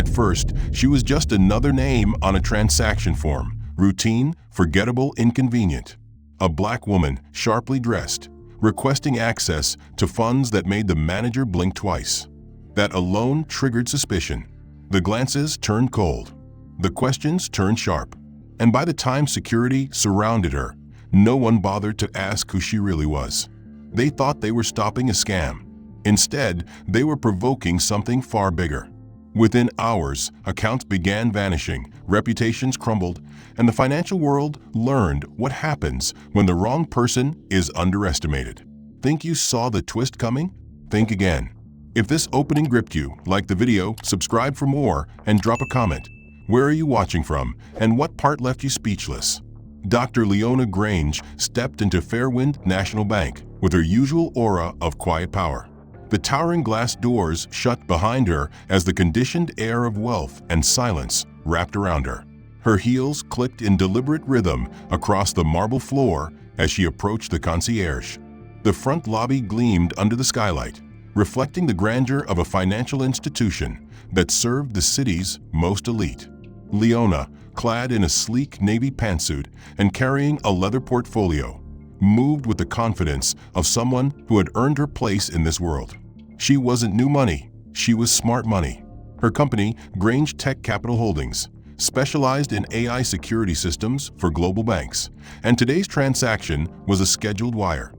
At first, she was just another name on a transaction form, routine, forgettable, inconvenient. A black woman, sharply dressed, requesting access to funds that made the manager blink twice. That alone triggered suspicion. The glances turned cold. The questions turned sharp. And by the time security surrounded her, no one bothered to ask who she really was. They thought they were stopping a scam. Instead, they were provoking something far bigger. Within hours, accounts began vanishing, reputations crumbled, and the financial world learned what happens when the wrong person is underestimated. Think you saw the twist coming? Think again. If this opening gripped you, like the video, subscribe for more, and drop a comment. Where are you watching from, and what part left you speechless? Dr. Leona Grange stepped into Fairwind National Bank with her usual aura of quiet power. The towering glass doors shut behind her as the conditioned air of wealth and silence wrapped around her. Her heels clicked in deliberate rhythm across the marble floor as she approached the concierge. The front lobby gleamed under the skylight, reflecting the grandeur of a financial institution that served the city's most elite. Leona, clad in a sleek navy pantsuit and carrying a leather portfolio, moved with the confidence of someone who had earned her place in this world. She wasn't new money, she was smart money. Her company, Grange Tech Capital Holdings, specialized in AI security systems for global banks, and today's transaction was a scheduled wire,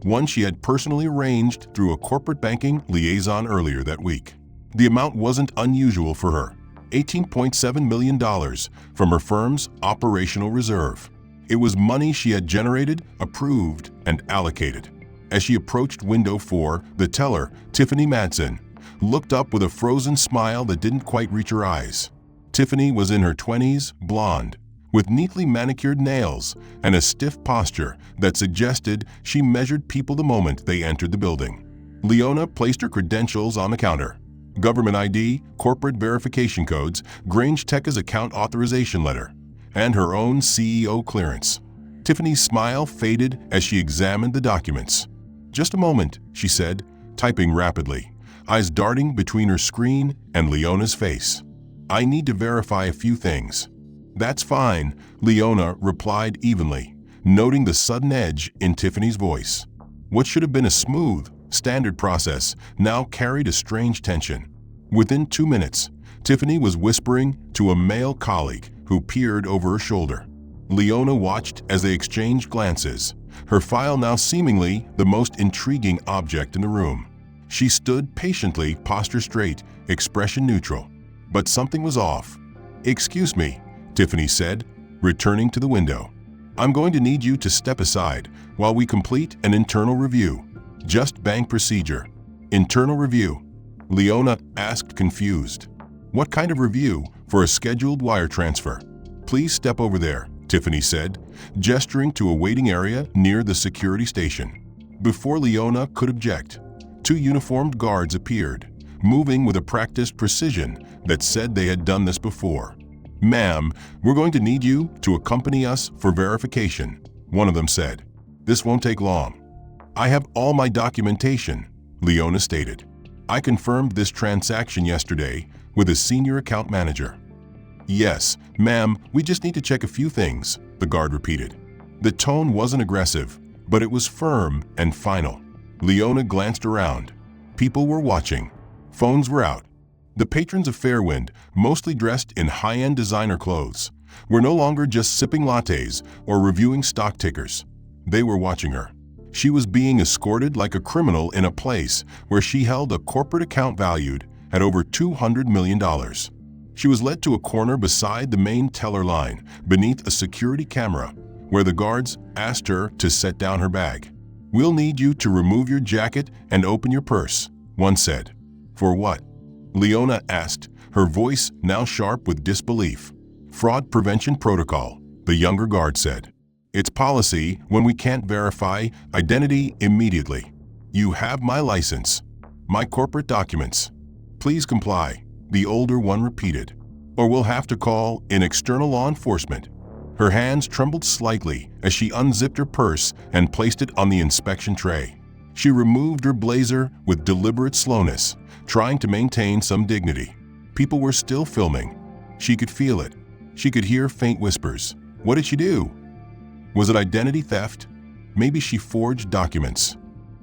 one she had personally arranged through a corporate banking liaison earlier that week. The amount wasn't unusual for her, $18.7 million from her firm's operational reserve. It was money she had generated, approved, and allocated. As she approached window 4, the teller, Tiffany Madsen, looked up with a frozen smile that didn't quite reach her eyes. Tiffany was in her 20s, blonde, with neatly manicured nails and a stiff posture that suggested she measured people the moment they entered the building. Leona placed her credentials on the counter. Government ID, corporate verification codes, Grange Tech's account authorization letter, and her own CEO clearance. Tiffany's smile faded as she examined the documents. "Just a moment," she said, typing rapidly, eyes darting between her screen and Leona's face. "I need to verify a few things." "That's fine," Leona replied evenly, noting the sudden edge in Tiffany's voice. What should have been a smooth, standard process now carried a strange tension. Within 2 minutes, Tiffany was whispering to a male colleague who peered over her shoulder. Leona watched as they exchanged glances, her file now seemingly the most intriguing object in the room. She stood patiently, posture straight, expression neutral. But something was off. "Excuse me," Tiffany said, returning to the window. "I'm going to need you to step aside while we complete an internal review. Just bank procedure." "Internal review?" Leona asked, confused. "What kind of review for a scheduled wire transfer?" "Please step over there," Tiffany said, gesturing to a waiting area near the security station. Before Leona could object, 2 uniformed guards appeared, moving with a practiced precision that said they had done this before. "Ma'am, we're going to need you to accompany us for verification," one of them said. "This won't take long." "I have all my documentation," Leona stated. "I confirmed this transaction yesterday with a senior account manager." "Yes, ma'am, we just need to check a few things," the guard repeated. The tone wasn't aggressive, but it was firm and final. Leona glanced around. People were watching. Phones were out. The patrons of Fairwind, mostly dressed in high-end designer clothes, were no longer just sipping lattes or reviewing stock tickers. They were watching her. She was being escorted like a criminal in a place where she held a corporate account valued at over $200 million. She was led to a corner beside the main teller line, beneath a security camera, where the guards asked her to set down her bag. "We'll need you to remove your jacket and open your purse," one said. "For what?" Leona asked, her voice now sharp with disbelief. "Fraud prevention protocol," the younger guard said. "It's policy when we can't verify identity immediately. You have my license, my corporate documents. Please comply," the older one repeated, "or we'll have to call in external law enforcement." Her hands trembled slightly as she unzipped her purse and placed it on the inspection tray. She removed her blazer with deliberate slowness, trying to maintain some dignity. People were still filming. She could feel it. She could hear faint whispers. What did she do? Was it identity theft? Maybe she forged documents.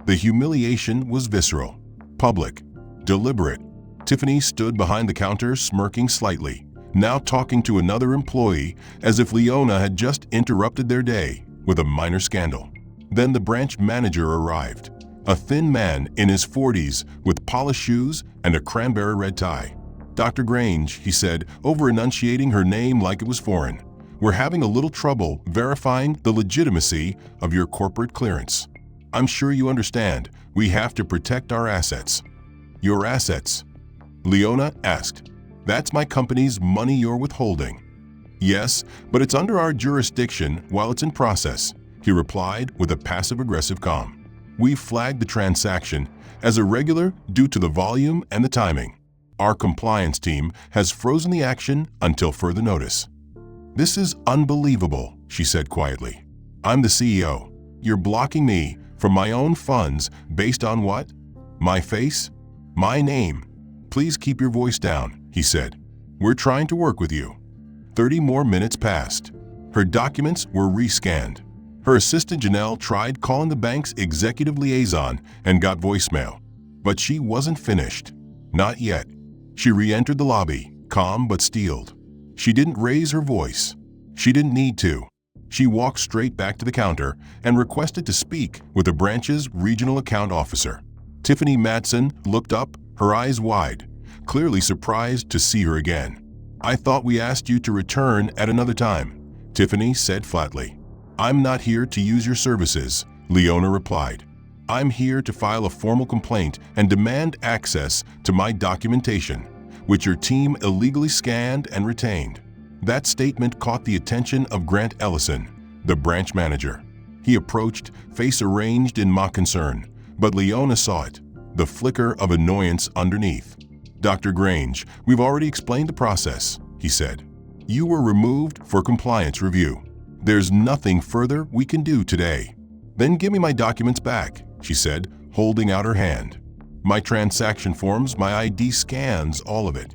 The humiliation was visceral, public, deliberate. Tiffany stood behind the counter smirking slightly, now talking to another employee as if Leona had just interrupted their day with a minor scandal. Then the branch manager arrived, a thin man in his 40s with polished shoes and a cranberry red tie. "Dr. Grange," he said, over-enunciating her name like it was foreign, "we're having a little trouble verifying the legitimacy of your corporate clearance. I'm sure you understand, we have to protect our assets." "Your assets?" Leona asked. "That's my company's money you're withholding." "Yes, but it's under our jurisdiction while it's in process," he replied with a passive-aggressive calm. "We flagged the transaction as irregular due to the volume and the timing. Our compliance team has frozen the action until further notice." "This is unbelievable," she said quietly. "I'm the CEO. You're blocking me from my own funds based on what? My face? My name? Please keep your voice down," he said. "We're trying to work with you." 30 more minutes passed. Her documents were rescanned. Her assistant Janelle tried calling the bank's executive liaison and got voicemail. But she wasn't finished. Not yet. She re-entered the lobby, calm but steeled. She didn't raise her voice. She didn't need to. She walked straight back to the counter and requested to speak with the branch's regional account officer. Tiffany Madsen looked up, her eyes wide, clearly surprised to see her again. "I thought we asked you to return at another time," Tiffany said flatly. "I'm not here to use your services," Leona replied. "I'm here to file a formal complaint and demand access to my documentation, which your team illegally scanned and retained." That statement caught the attention of Grant Ellison, the branch manager. He approached, face arranged in mock concern, but Leona saw it, the flicker of annoyance underneath. "Dr. Grange, we've already explained the process," he said. "You were removed for compliance review. There's nothing further we can do today." "Then give me my documents back," she said, holding out her hand. "My transaction forms, my ID scans, all of it."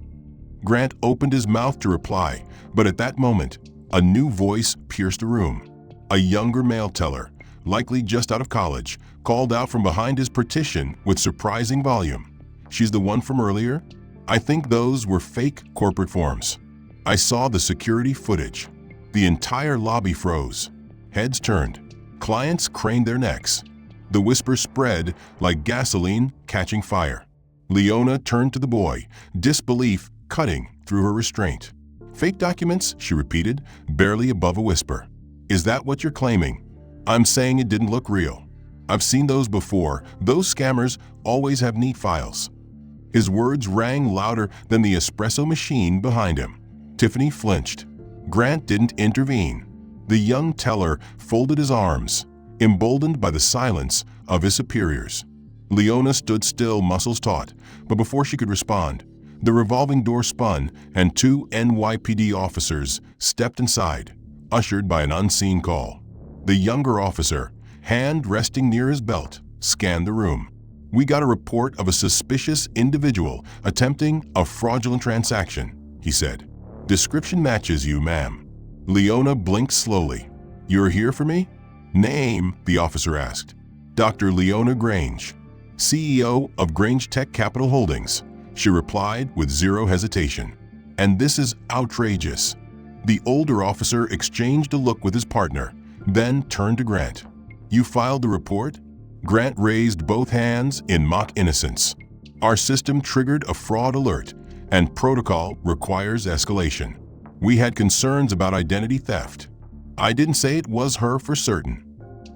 Grant opened his mouth to reply, but at that moment, a new voice pierced the room. A younger male teller, likely just out of college, called out from behind his partition with surprising volume. "She's the one from earlier? I think those were fake corporate forms." I saw the security footage. The entire lobby froze. Heads turned. Clients craned their necks. The whisper spread like gasoline catching fire. Leona turned to the boy, disbelief cutting through her restraint. "Fake documents?" she repeated, barely above a whisper. "Is that what you're claiming?" "I'm saying it didn't look real. I've seen those before. Those scammers always have neat files." His words rang louder than the espresso machine behind him. Tiffany flinched. Grant didn't intervene. The young teller folded his arms, emboldened by the silence of his superiors. Leona stood still, muscles taut, but before she could respond, the revolving door spun and 2 NYPD officers stepped inside, ushered by an unseen call. The younger officer, hand resting near his belt, scanned the room. "We got a report of a suspicious individual attempting a fraudulent transaction," he said. "Description matches you, ma'am." Leona blinked slowly. "You're here for me?" "Name?" the officer asked. "Dr. Leona Grange, CEO of Grange Tech Capital Holdings," she replied with zero hesitation. "And this is outrageous." The older officer exchanged a look with his partner, then turned to Grant. "You filed the report?" Grant raised both hands in mock innocence. "Our system triggered a fraud alert, and protocol requires escalation. We had concerns about identity theft. I didn't say it was her for certain."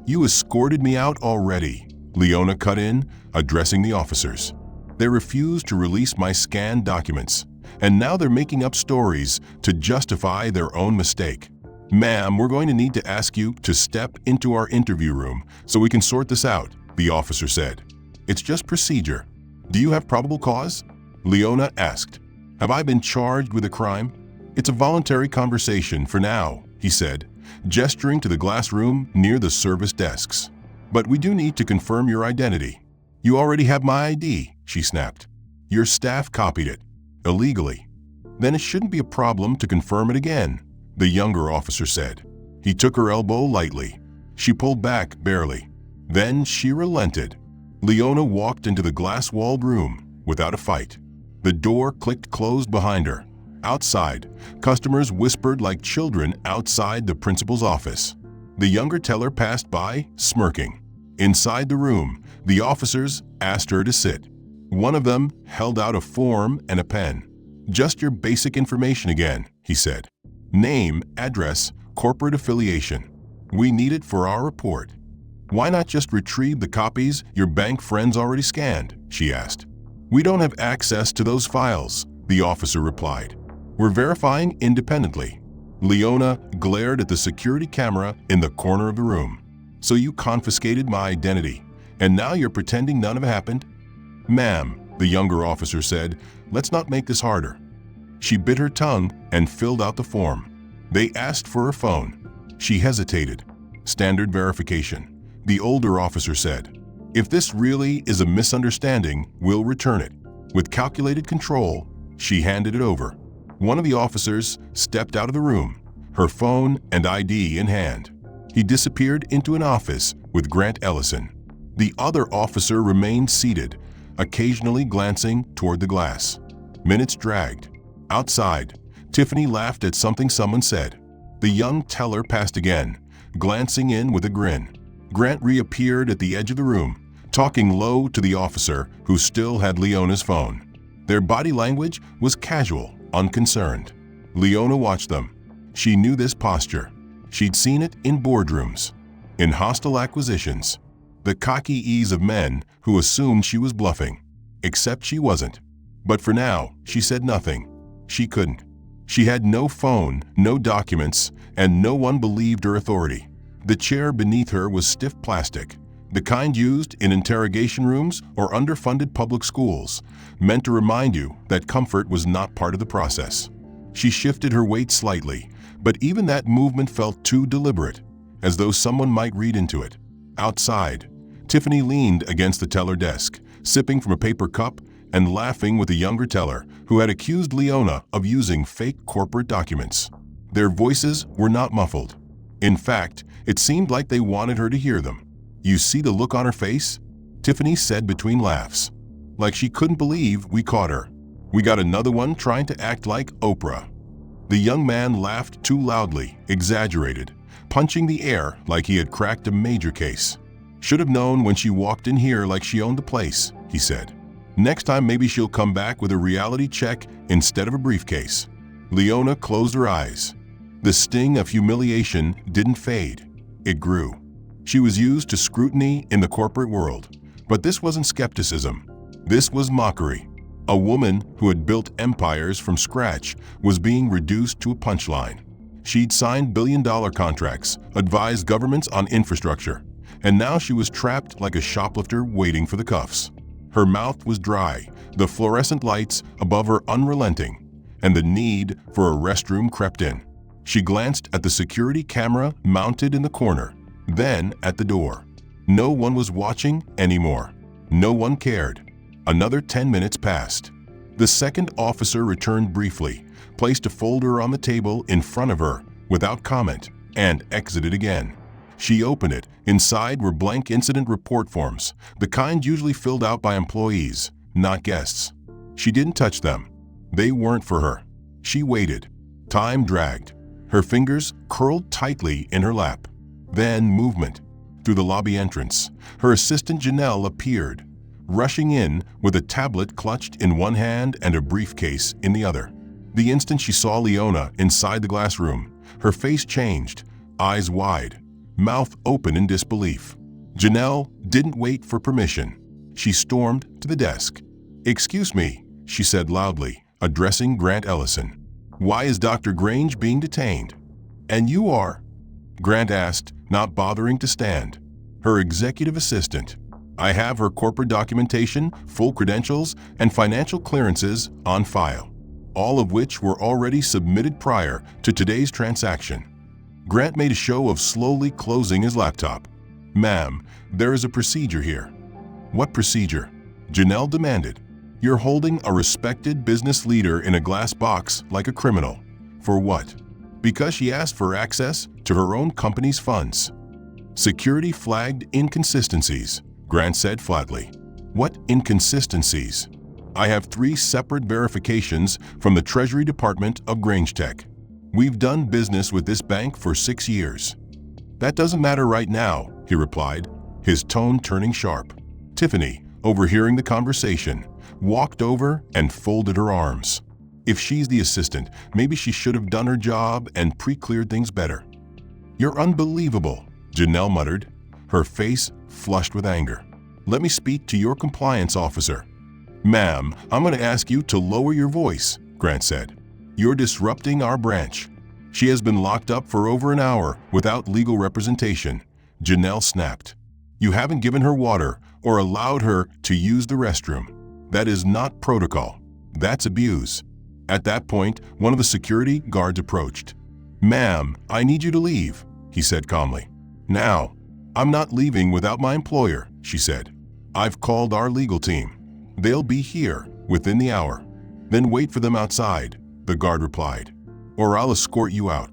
"You escorted me out already," Leona cut in, addressing the officers. "They refused to release my scanned documents, and now they're making up stories to justify their own mistake. Ma'am, we're going to need to ask you to step into our interview room so we can sort this out," the officer said. "It's just procedure." "Do you have probable cause?" Leona asked. "Have I been charged with a crime?" "It's a voluntary conversation for now," he said, gesturing to the glass room near the service desks. "But we do need to confirm your identity." "You already have my ID," she snapped. "Your staff copied it. Illegally. Then it shouldn't be a problem to confirm it again, the younger officer said. He took her elbow lightly. She pulled back barely. Then she relented. Leona walked into the glass-walled room without a fight. The door clicked closed behind her. Outside, customers whispered like children outside the principal's office. The younger teller passed by, smirking. Inside the room, the officers asked her to sit. One of them held out a form and a pen. "Just your basic information again," he said. "Name, address, corporate affiliation. We need it for our report." "Why not just retrieve the copies your bank friends already scanned?" she asked. "We don't have access to those files," the officer replied. "We're verifying independently." Leona glared at the security camera in the corner of the room. "So you confiscated my identity, and now you're pretending none of it happened?" "Ma'am," the younger officer said, "let's not make this harder." She bit her tongue and filled out the form. They asked for her phone. She hesitated. "Standard verification," the older officer said. "If this really is a misunderstanding, we'll return it." With calculated control, she handed it over. One of the officers stepped out of the room, her phone and ID in hand. He disappeared into an office with Grant Ellison. The other officer remained seated, occasionally glancing toward the glass. Minutes dragged. Outside, Tiffany laughed at something someone said. The young teller passed again, glancing in with a grin. Grant reappeared at the edge of the room, talking low to the officer who still had Leona's phone. Their body language was casual, unconcerned. Leona watched them. She knew this posture. She'd seen it in boardrooms, in hostile acquisitions, the cocky ease of men who assumed she was bluffing. Except she wasn't. But for now, she said nothing. She couldn't. She had no phone, no documents, and no one believed her authority. The chair beneath her was stiff plastic, the kind used in interrogation rooms or underfunded public schools, meant to remind you that comfort was not part of the process. She shifted her weight slightly, but even that movement felt too deliberate, as though someone might read into it. Outside, Tiffany leaned against the teller desk, sipping from a paper cup and laughing with a younger teller who had accused Leona of using fake corporate documents. Their voices were not muffled. In fact, it seemed like they wanted her to hear them. "You see the look on her face?" Tiffany said between laughs. "Like she couldn't believe we caught her. We got another one trying to act like Oprah." The young man laughed too loudly, exaggerated, punching the air like he had cracked a major case. "Should have known when she walked in here like she owned the place," he said. "Next time maybe she'll come back with a reality check instead of a briefcase." Leona closed her eyes. The sting of humiliation didn't fade. It grew. She was used to scrutiny in the corporate world, but this wasn't skepticism. This was mockery. A woman who had built empires from scratch was being reduced to a punchline. She'd signed billion-dollar contracts, advised governments on infrastructure, and now she was trapped like a shoplifter waiting for the cuffs. Her mouth was dry, the fluorescent lights above her unrelenting, and the need for a restroom crept in. She glanced at the security camera mounted in the corner, then at the door. No one was watching anymore. No one cared. Another 10 minutes passed. The second officer returned briefly, placed a folder on the table in front of her without comment, and exited again. She opened it. Inside were blank incident report forms, the kind usually filled out by employees, not guests. She didn't touch them. They weren't for her. She waited. Time dragged. Her fingers curled tightly in her lap. Then movement. Through the lobby entrance, her assistant Janelle appeared, rushing in with a tablet clutched in one hand and a briefcase in the other. The instant she saw Leona inside the glass room, her face changed, eyes wide, mouth open in disbelief. Janelle didn't wait for permission. She stormed to the desk. "Excuse me," she said loudly, addressing Grant Ellison. "Why is Dr. Grange being detained?" "And you are?" Grant asked, not bothering to stand. "Her executive assistant. I have her corporate documentation, full credentials, and financial clearances on file, all of which were already submitted prior to today's transaction." Grant made a show of slowly closing his laptop. "Ma'am, there is a procedure here." "What procedure?" Janelle demanded. You're holding a respected business leader in a glass box like a criminal. For what? Because she asked for access to her own company's funds. Security flagged inconsistencies, Grant said flatly. What inconsistencies? I have 3 separate verifications from the Treasury Department of Grange Tech. We've done business with this bank for 6 years. That doesn't matter right now, he replied, his tone turning sharp. Tiffany, overhearing the conversation, walked over and folded her arms. If she's the assistant, maybe she should have done her job and pre-cleared things better. You're unbelievable, Janelle muttered, her face flushed with anger. Let me speak to your compliance officer. Ma'am, I'm going to ask you to lower your voice, Grant said. You're disrupting our branch. She has been locked up for over an hour without legal representation, Janelle snapped. You haven't given her water or allowed her to use the restroom. That is not protocol. That's abuse. At that point, one of the security guards approached. Ma'am, I need you to leave, he said calmly. Now, I'm not leaving without my employer, she said. I've called our legal team. They'll be here within the hour. Then wait for them outside, the guard replied, or I'll escort you out.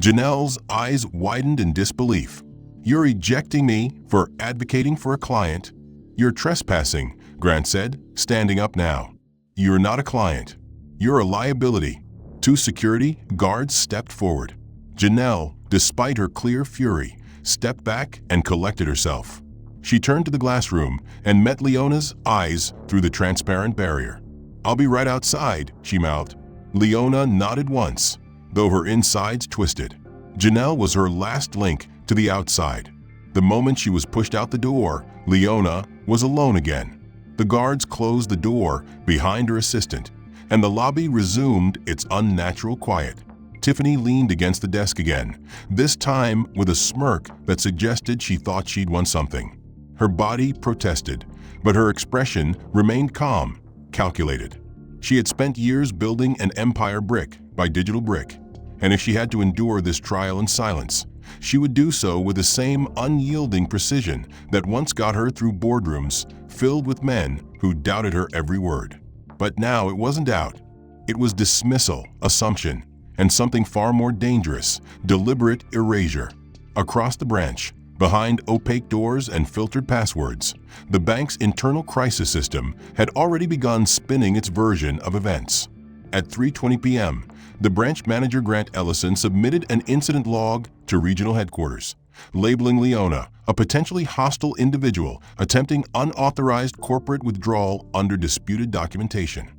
Janelle's eyes widened in disbelief. You're ejecting me for advocating for a client? You're trespassing, Grant said, standing up now. You're not a client. You're a liability. 2 security guards stepped forward. Janelle, despite her clear fury, stepped back and collected herself. She turned to the glass room and met Leona's eyes through the transparent barrier. I'll be right outside, she mouthed. Leona nodded once, though her insides twisted. Janelle was her last link to the outside. The moment she was pushed out the door, Leona was alone again. The guards closed the door behind her assistant, and the lobby resumed its unnatural quiet. Tiffany leaned against the desk again, this time with a smirk that suggested she thought she'd won something. Her body protested, but her expression remained calm, calculated. She had spent years building an empire brick by digital brick, and if she had to endure this trial in silence, she would do so with the same unyielding precision that once got her through boardrooms filled with men who doubted her every word. But now it wasn't doubt. It was dismissal, assumption, and something far more dangerous, deliberate erasure. Across the branch, behind opaque doors and filtered passwords, the bank's internal crisis system had already begun spinning its version of events. At 3:20 p.m., the branch manager Grant Ellison submitted an incident log to regional headquarters, labeling Leona a potentially hostile individual attempting unauthorized corporate withdrawal under disputed documentation.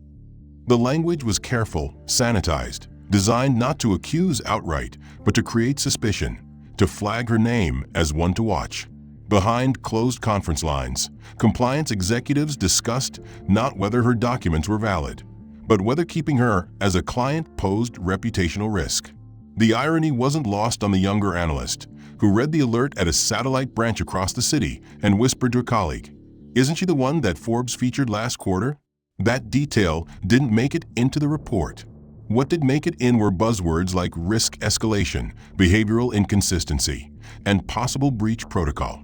The language was careful, sanitized, designed not to accuse outright, but to create suspicion, to flag her name as one to watch. Behind closed conference lines, compliance executives discussed not whether her documents were valid, but whether keeping her as a client posed reputational risk. The irony wasn't lost on the younger analyst, who read the alert at a satellite branch across the city and whispered to a colleague, "Isn't she the one that Forbes featured last quarter?" That detail didn't make it into the report. What did make it in were buzzwords like risk escalation, behavioral inconsistency, and possible breach protocol.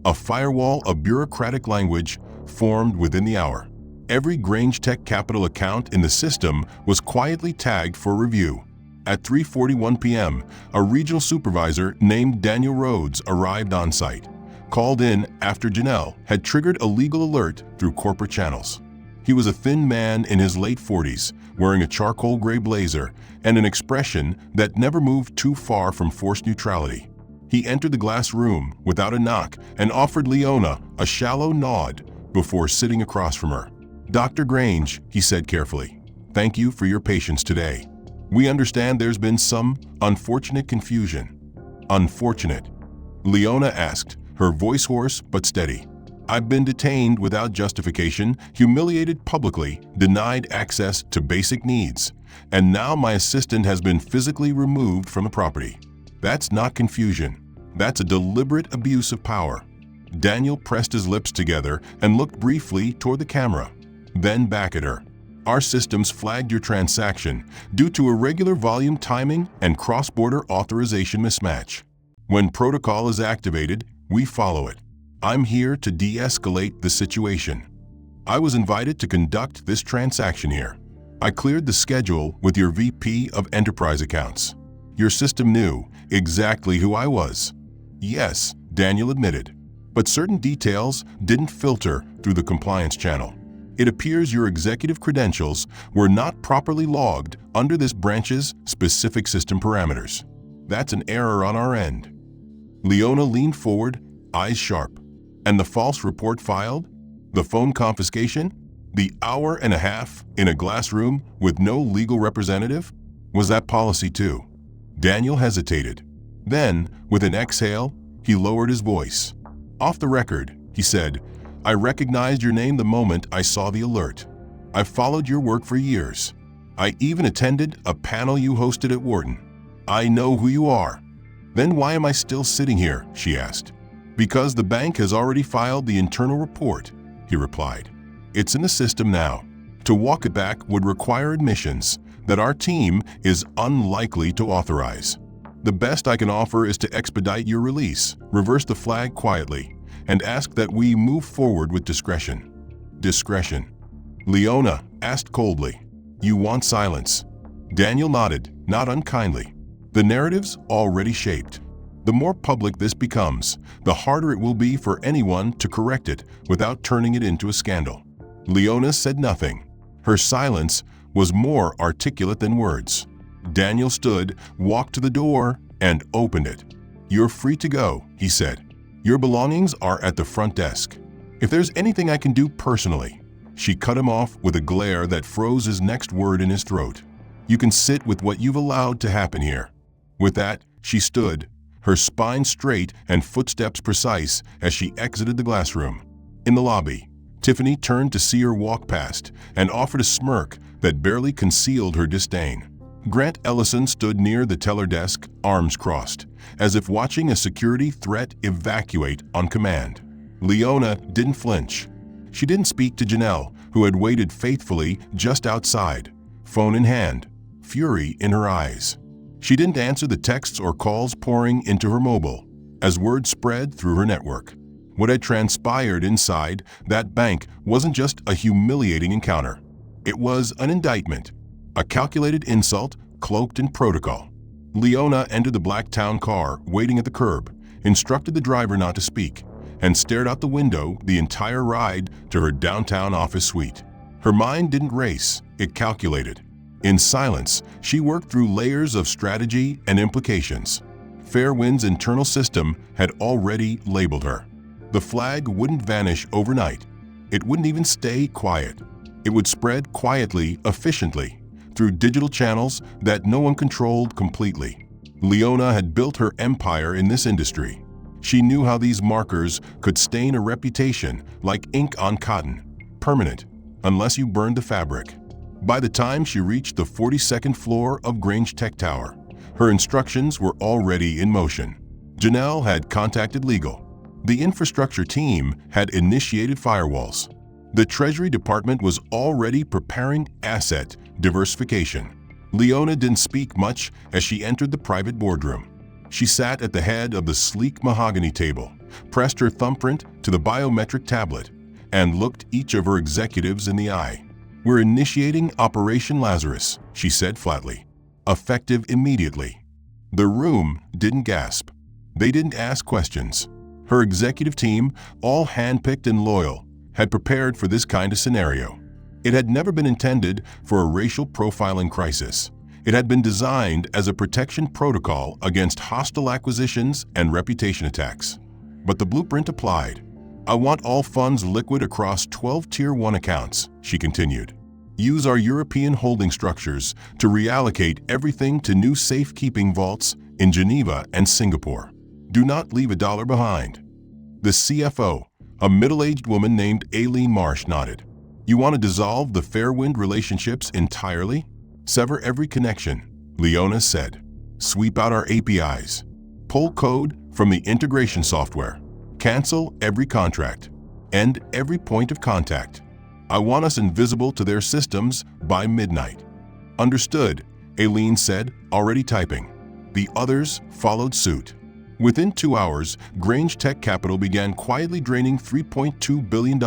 A firewall of bureaucratic language formed within the hour. Every Grange Tech Capital account in the system was quietly tagged for review. At 3:41 p.m., a regional supervisor named Daniel Rhodes arrived on site, called in after Janelle had triggered a legal alert through corporate channels. He was a thin man in his late 40s, wearing a charcoal gray blazer and an expression that never moved too far from forced neutrality. He entered the glass room without a knock and offered Leona a shallow nod before sitting across from her. "Dr. Grange," he said carefully, "thank you for your patience today. We understand there's been some unfortunate confusion." "Unfortunate?" Leona asked, her voice hoarse but steady. "I've been detained without justification, humiliated publicly, denied access to basic needs, and now my assistant has been physically removed from the property. That's not confusion. That's a deliberate abuse of power." Daniel pressed his lips together and looked briefly toward the camera, then back at her. "Our systems flagged your transaction due to irregular volume timing and cross-border authorization mismatch. When protocol is activated, we follow it. I'm here to de-escalate the situation." I was invited to conduct this transaction here. I cleared the schedule with your VP of Enterprise Accounts. Your system knew exactly who I was." "Yes," Daniel admitted, "but certain details didn't filter through the compliance channel. It appears your executive credentials were not properly logged under this branch's specific system parameters. That's an error on our end." Leona leaned forward, eyes sharp. "And the false report filed? The phone confiscation? The hour and a half in a glass room with no legal representative? Was that policy too?" Daniel hesitated. Then, with an exhale, he lowered his voice. "Off the record," he said, "I recognized your name the moment I saw the alert. I've followed your work for years. I even attended a panel you hosted at Wharton. I know who you are." "Then why am I still sitting here?" she asked. "Because the bank has already filed the internal report," he replied. "It's in the system now. To walk it back would require admissions that our team is unlikely to authorize. The best I can offer is to expedite your release, reverse the flag quietly, and ask that we move forward with discretion." "Discretion?" Leona asked coldly. "You want silence?" Daniel nodded, not unkindly. "The narrative's already shaped. The more public this becomes, the harder it will be for anyone to correct it without turning it into a scandal." Leona said nothing. Her silence was more articulate than words. Daniel stood, walked to the door, and opened it. "You're free to go," he said. "Your belongings are at the front desk. If there's anything I can do personally—" She cut him off with a glare that froze his next word in his throat. "You can sit with what you've allowed to happen here." With that, she stood, her spine straight and footsteps precise as she exited the glass room. In the lobby, Tiffany turned to see her walk past and offered a smirk that barely concealed her disdain. Grant Ellison stood near the teller desk, arms crossed, as if watching a security threat evacuate on command. Leona didn't flinch. She didn't speak to Janelle, who had waited faithfully just outside, phone in hand, fury in her eyes. She didn't answer the texts or calls pouring into her mobile, as word spread through her network. What had transpired inside that bank wasn't just a humiliating encounter. It was an indictment, a calculated insult cloaked in protocol. Leona entered the black town car waiting at the curb, instructed the driver not to speak, and stared out the window the entire ride to her downtown office suite. Her mind didn't race, it calculated. In silence, she worked through layers of strategy and implications. Fairwind's internal system had already labeled her. The flag wouldn't vanish overnight. It wouldn't even stay quiet. It would spread quietly, efficiently, through digital channels that no one controlled completely. Leona had built her empire in this industry. She knew how these markers could stain a reputation like ink on cotton, permanent, unless you burned the fabric. By the time she reached the 42nd floor of Grange Tech Tower, her instructions were already in motion. Janelle had contacted legal. The infrastructure team had initiated firewalls. The Treasury Department was already preparing asset diversification. Leona didn't speak much as she entered the private boardroom. She sat at the head of the sleek mahogany table, pressed her thumbprint to the biometric tablet, and looked each of her executives in the eye. "We're initiating Operation Lazarus," she said flatly. "Effective immediately." The room didn't gasp. They didn't ask questions. Her executive team, all handpicked and loyal, had prepared for this kind of scenario. It had never been intended for a racial profiling crisis. It had been designed as a protection protocol against hostile acquisitions and reputation attacks. But the blueprint applied. "I want all funds liquid across 12 Tier 1 accounts," she continued. "Use our European holding structures to reallocate everything to new safekeeping vaults in Geneva and Singapore. Do not leave a dollar behind." The CFO, a middle-aged woman named Aileen Marsh, nodded. "You want to dissolve the Fairwind relationships entirely? Sever every connection," Leona said. "Sweep out our APIs. Pull code from the integration software. Cancel every contract. End every point of contact. I want us invisible to their systems by midnight." "Understood," Aileen said, already typing. The others followed suit. Within 2 hours, Grange Tech Capital began quietly draining $3.2 billion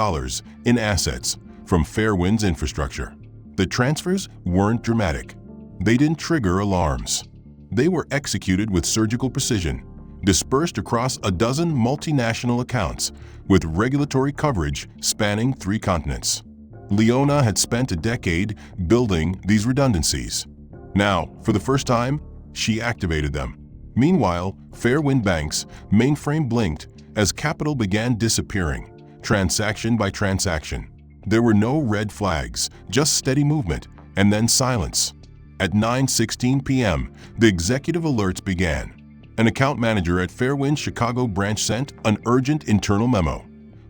in assets from Fairwind's infrastructure. The transfers weren't dramatic. They didn't trigger alarms. They were executed with surgical precision, dispersed across a dozen multinational accounts with regulatory coverage spanning 3 continents. Leona had spent a decade building these redundancies. Now, for the first time, she activated them. Meanwhile, Fairwind Bank's mainframe blinked as capital began disappearing, transaction by transaction. There were no red flags, just steady movement, and then silence. At 9:16 p.m., the executive alerts began. An account manager at Fairwind's Chicago branch sent an urgent internal memo.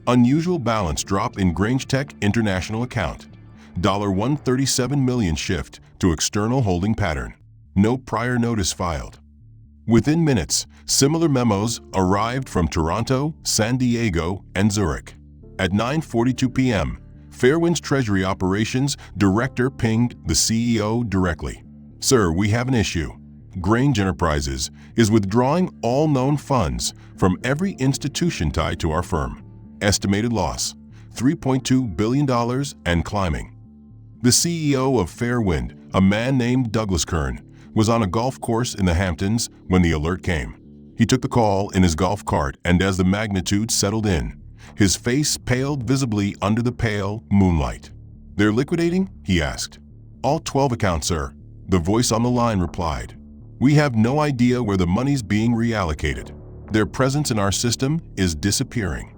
Unusual balance drop in Grange Tech International account. $137 million shift to external holding pattern. No prior notice filed. Within minutes, similar memos arrived from Toronto, San Diego, and Zurich. At 9:42 p.m., Fairwind's Treasury Operations Director pinged the CEO directly. "Sir, we have an issue. Grange Enterprises is withdrawing all known funds from every institution tied to our firm. Estimated loss, $3.2 billion and climbing." The CEO of Fairwind, a man named Douglas Kern, was on a golf course in the Hamptons when the alert came. He took the call in his golf cart, and as the magnitude settled in, his face paled visibly under the pale moonlight. "They're liquidating?" he asked. "All 12 accounts, sir," the voice on the line replied. "We have no idea where the money's being reallocated. Their presence in our system is disappearing."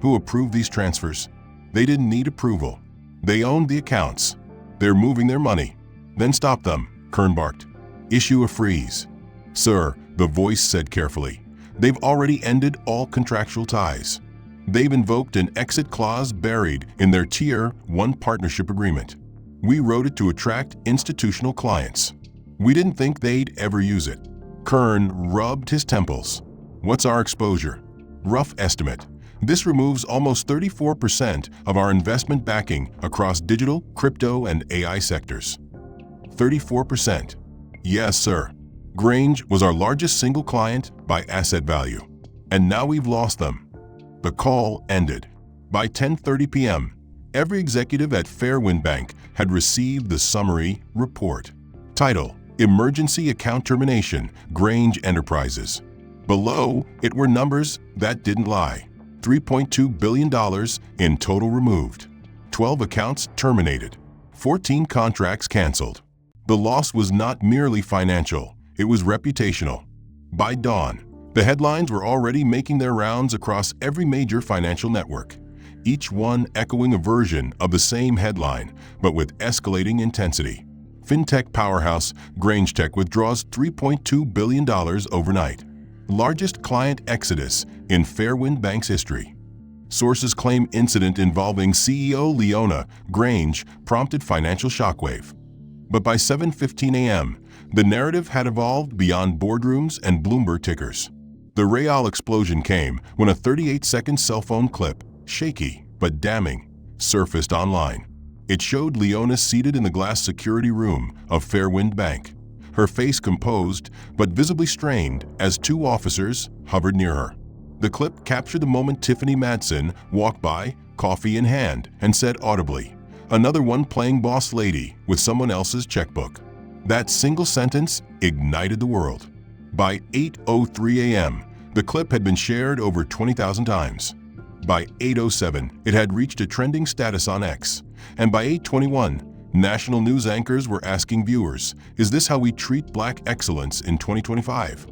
Who approved these transfers? They didn't need approval. They owned the accounts. They're moving their money. "Then stop them," Kern barked. "Issue a freeze." "Sir," the voice said carefully, "they've already ended all contractual ties. They've invoked an exit clause buried in their Tier 1 partnership agreement. We wrote it to attract institutional clients. We didn't think they'd ever use it." Kern rubbed his temples. "What's our exposure?" "Rough estimate. This removes almost 34% of our investment backing across digital, crypto, and AI sectors." 34%. "Yes, sir. Grange was our largest single client by asset value. And now we've lost them." The call ended. By 10:30 p.m., every executive at Fairwind Bank had received the summary report. Title: Emergency Account Termination, Grange Enterprises. Below it were numbers that didn't lie. $3.2 billion in total removed. 12 accounts terminated. 14 contracts canceled. The loss was not merely financial, it was reputational. By dawn, the headlines were already making their rounds across every major financial network, each one echoing a version of the same headline, but with escalating intensity. Fintech powerhouse Grange Tech withdraws $3.2 billion overnight. Largest client exodus in Fairwind Bank's history. Sources claim incident involving CEO Leona Grange prompted financial shockwave. But by 7:15 a.m., the narrative had evolved beyond boardrooms and Bloomberg tickers. The real explosion came when a 38-second cell phone clip, shaky but damning, surfaced online. It showed Leona seated in the glass security room of Fairwind Bank, her face composed but visibly strained as 2 officers hovered near her. The clip captured the moment Tiffany Madsen walked by, coffee in hand, and said audibly, "Another one playing boss lady with someone else's checkbook." That single sentence ignited the world. By 8:03 a.m., the clip had been shared over 20,000 times. By 8:07, it had reached a trending status on X. And by 8:21, national news anchors were asking viewers, "Is this how we treat Black excellence in 2025?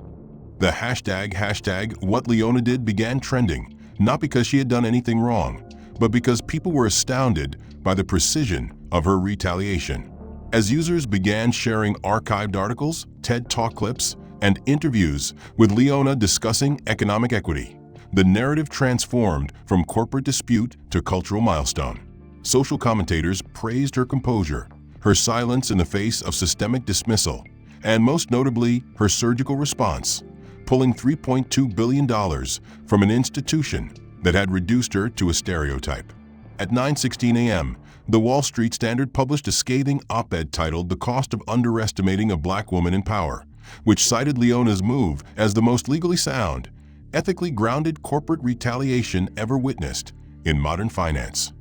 The hashtag what Leona did began trending, not because she had done anything wrong, but because people were astounded by the precision of her retaliation. As users began sharing archived articles, TED Talk clips, and interviews with Leona discussing economic equity, the narrative transformed from corporate dispute to cultural milestone. Social commentators praised her composure, her silence in the face of systemic dismissal, and most notably, her surgical response, pulling $3.2 billion from an institution that had reduced her to a stereotype. At 9:16 a.m., the Wall Street Standard published a scathing op-ed titled "The Cost of Underestimating a Black Woman in Power," which cited Leona's move as the most legally sound ethically grounded corporate retaliation ever witnessed in modern finance.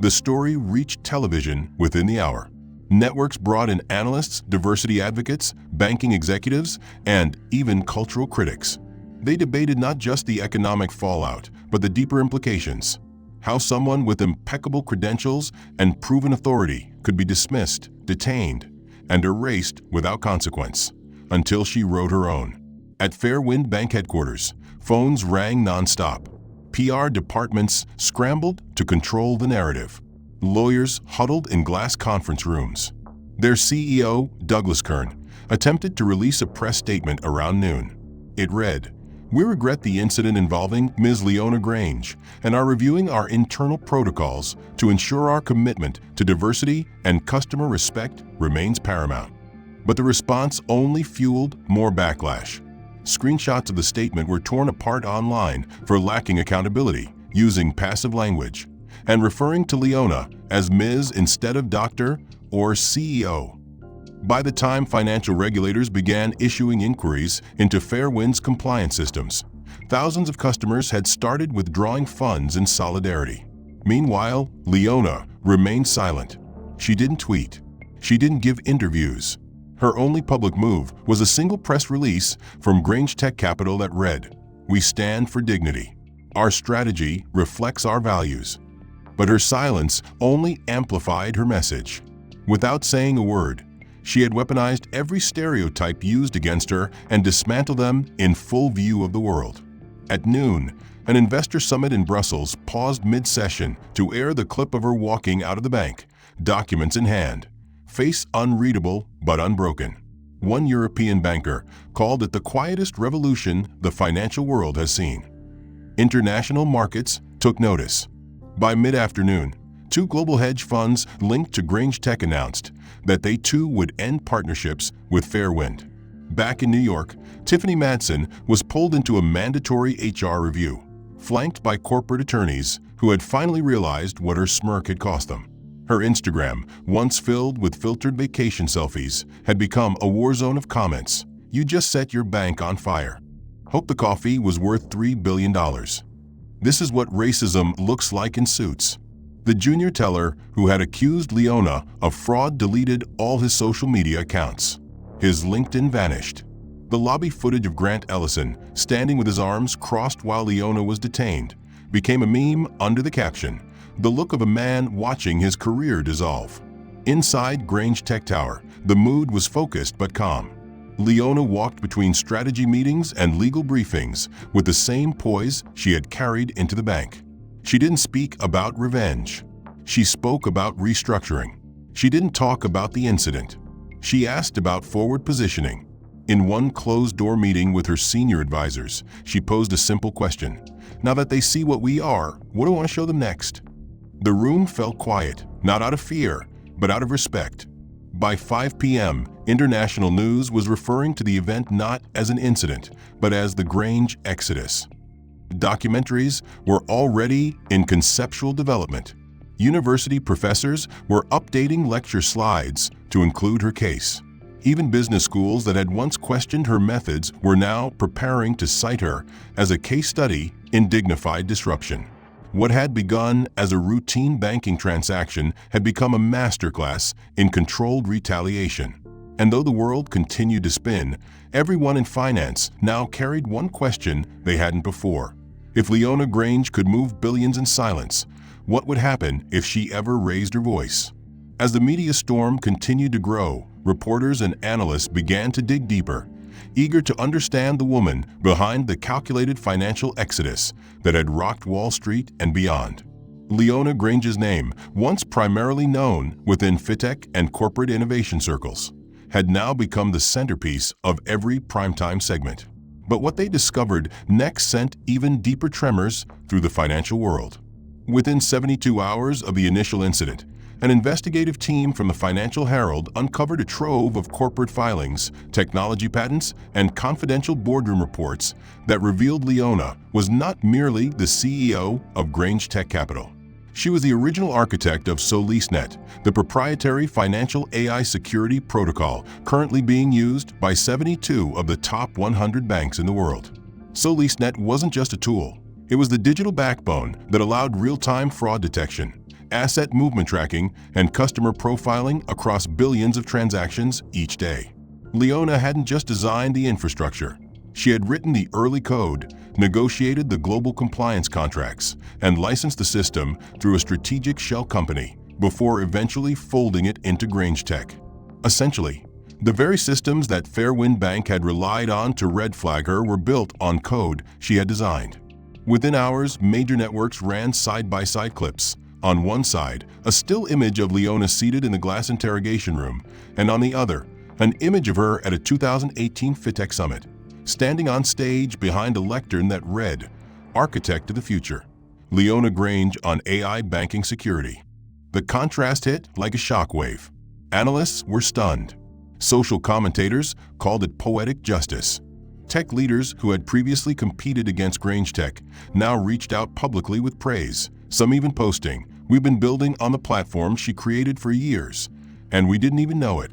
The story reached television within the hour. Networks brought in analysts, diversity advocates, banking executives, and even cultural critics. They debated not just the economic fallout, but the deeper implications. How someone with impeccable credentials and proven authority could be dismissed, detained, and erased without consequence, until she wrote her own. At Fairwind Bank headquarters, phones rang nonstop. PR departments scrambled to control the narrative. Lawyers huddled in glass conference rooms. Their CEO, Douglas Kern, attempted to release a press statement around noon. It read, "We regret the incident involving Ms. Leona Grange and are reviewing our internal protocols to ensure our commitment to diversity and customer respect remains paramount." But the response only fueled more backlash. Screenshots of the statement were torn apart online for lacking accountability, using passive language, and referring to Leona as Ms. instead of Dr. or CEO. By the time financial regulators began issuing inquiries into Fairwind's compliance systems, thousands of customers had started withdrawing funds in solidarity. Meanwhile, Leona remained silent. She didn't tweet. She didn't give interviews. Her only public move was a single press release from Grange Tech Capital that read, "We stand for dignity. Our strategy reflects our values." But her silence only amplified her message. Without saying a word, she had weaponized every stereotype used against her and dismantled them in full view of the world. At noon, an investor summit in Brussels paused mid-session to air the clip of her walking out of the bank, documents in hand, face unreadable but unbroken. One European banker called it the quietest revolution the financial world has seen. International markets took notice. By mid-afternoon, two global hedge funds linked to Grange Tech announced that they too would end partnerships with Fairwind. Back in New York, Tiffany Madsen was pulled into a mandatory HR review, flanked by corporate attorneys who had finally realized what her smirk had cost them. Her Instagram, once filled with filtered vacation selfies, had become a war zone of comments. "You just set your bank on fire. Hope the coffee was worth $3 billion. This is what racism looks like in Suits." The junior teller who had accused Leona of fraud deleted all his social media accounts. His LinkedIn vanished. The lobby footage of Grant Ellison standing with his arms crossed while Leona was detained became a meme under the caption, "The look of a man watching his career dissolve." Inside Grange Tech Tower, the mood was focused but calm. Leona walked between strategy meetings and legal briefings with the same poise she had carried into the bank. She didn't speak about revenge. She spoke about restructuring. She didn't talk about the incident. She asked about forward positioning. In one closed-door meeting with her senior advisors, she posed a simple question. "Now that they see what we are, what do I want to show them next?" The room fell quiet, not out of fear, but out of respect. By 5 p.m., international news was referring to the event not as an incident, but as the Grange Exodus. Documentaries were already in conceptual development. University professors were updating lecture slides to include her case. Even business schools that had once questioned her methods were now preparing to cite her as a case study in dignified disruption. What had begun as a routine banking transaction had become a masterclass in controlled retaliation. And though the world continued to spin, everyone in finance now carried one question they hadn't before. If Leona Grange could move billions in silence, what would happen if she ever raised her voice? As the media storm continued to grow, reporters and analysts began to dig deeper, eager to understand the woman behind the calculated financial exodus that had rocked Wall Street and beyond. Leona Grange's name, once primarily known within fintech and corporate innovation circles, had now become the centerpiece of every primetime segment. But what they discovered next sent even deeper tremors through the financial world. Within 72 hours of the initial incident, an investigative team from the Financial Herald uncovered a trove of corporate filings, technology patents, and confidential boardroom reports that revealed Leona was not merely the CEO of Grange Tech Capital. She was the original architect of SolisNet, the proprietary financial AI security protocol currently being used by 72 of the top 100 banks in the world. SoLeaseNet wasn't just a tool. It was the digital backbone that allowed real-time fraud detection, asset movement tracking, and customer profiling across billions of transactions each day. Leona hadn't just designed the infrastructure. She had written the early code, negotiated the global compliance contracts, and licensed the system through a strategic shell company before eventually folding it into Grangetech. Essentially, the very systems that Fairwind Bank had relied on to red flag her were built on code she had designed. Within hours, major networks ran side-by-side clips. On one side, a still image of Leona seated in the glass interrogation room, and on the other, an image of her at a 2018 FinTech Summit, standing on stage behind a lectern that read, "Architect of the Future, Leona Grange on AI Banking Security." The contrast hit like a shockwave. Analysts were stunned. Social commentators called it poetic justice. Tech leaders who had previously competed against Grangetech now reached out publicly with praise, some even posting, "We've been building on the platform she created for years, and we didn't even know it."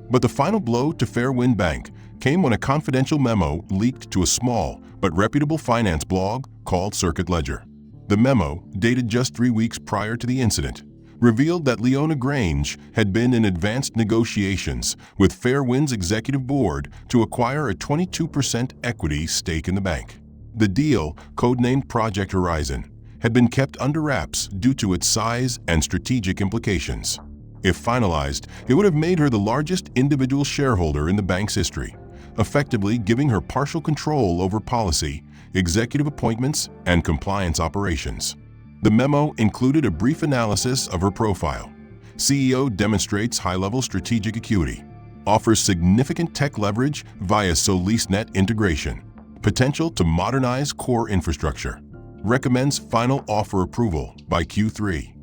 But the final blow to Fairwind Bank came when a confidential memo leaked to a small but reputable finance blog called Circuit Ledger. The memo, dated just 3 weeks prior to the incident, revealed that Leona Grange had been in advanced negotiations with Fairwind's executive board to acquire a 22% equity stake in the bank. The deal, codenamed Project Horizon, had been kept under wraps due to its size and strategic implications. If finalized, it would have made her the largest individual shareholder in the bank's history, effectively giving her partial control over policy, executive appointments, and compliance operations. The memo included a brief analysis of her profile. CEO demonstrates high-level strategic acuity, offers significant tech leverage via SoLeaseNet integration, potential to modernize core infrastructure, recommends final offer approval by Q3.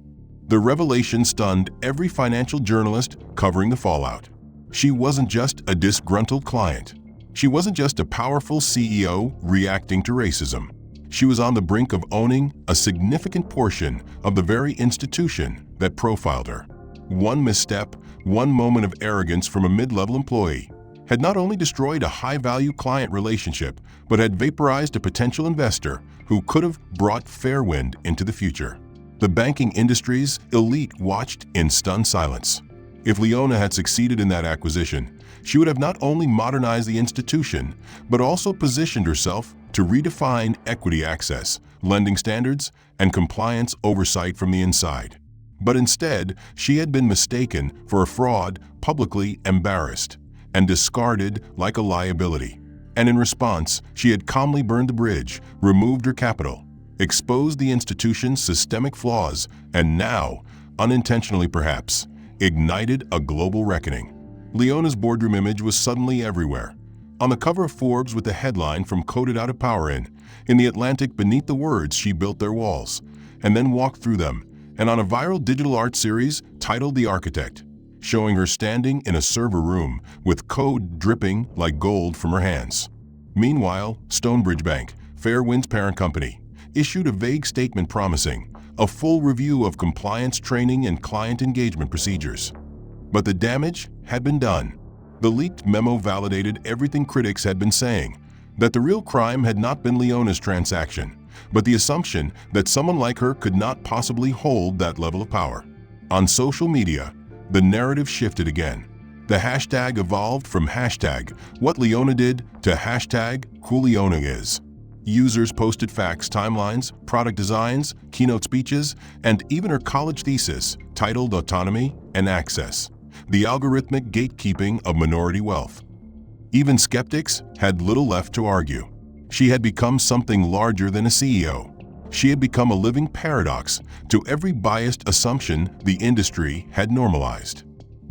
The revelation stunned every financial journalist covering the fallout. She wasn't just a disgruntled client. She wasn't just a powerful CEO reacting to racism. She was on the brink of owning a significant portion of the very institution that profiled her. One misstep, one moment of arrogance from a mid-level employee had not only destroyed a high-value client relationship, but had vaporized a potential investor who could have brought Fairwind into the future. The banking industry's elite watched in stunned silence. If Leona had succeeded in that acquisition, she would have not only modernized the institution, but also positioned herself to redefine equity access, lending standards, and compliance oversight from the inside. But instead, she had been mistaken for a fraud, publicly embarrassed, and discarded like a liability. And in response, she had calmly burned the bridge, removed her capital, exposed the institution's systemic flaws, and now, unintentionally perhaps, ignited a global reckoning. Leona's boardroom image was suddenly everywhere. On the cover of Forbes with the headline "From Coded Out of Power in the Atlantic beneath the words "She built their walls," and then walked through them, and on a viral digital art series titled The Architect, showing her standing in a server room with code dripping like gold from her hands. Meanwhile, Stonebridge Bank, Fairwind's parent company, issued a vague statement promising a full review of compliance training and client engagement procedures. But the damage had been done. The leaked memo validated everything critics had been saying, that the real crime had not been Leona's transaction, but the assumption that someone like her could not possibly hold that level of power. On social media, the narrative shifted again. The hashtag evolved from hashtag what Leona did to hashtag who Leona is. Users posted facts, timelines, product designs, keynote speeches, and even her college thesis titled Autonomy and Access, the algorithmic gatekeeping of minority wealth. Even skeptics had little left to argue. She had become something larger than a CEO. She had become a living paradox to every biased assumption the industry had normalized.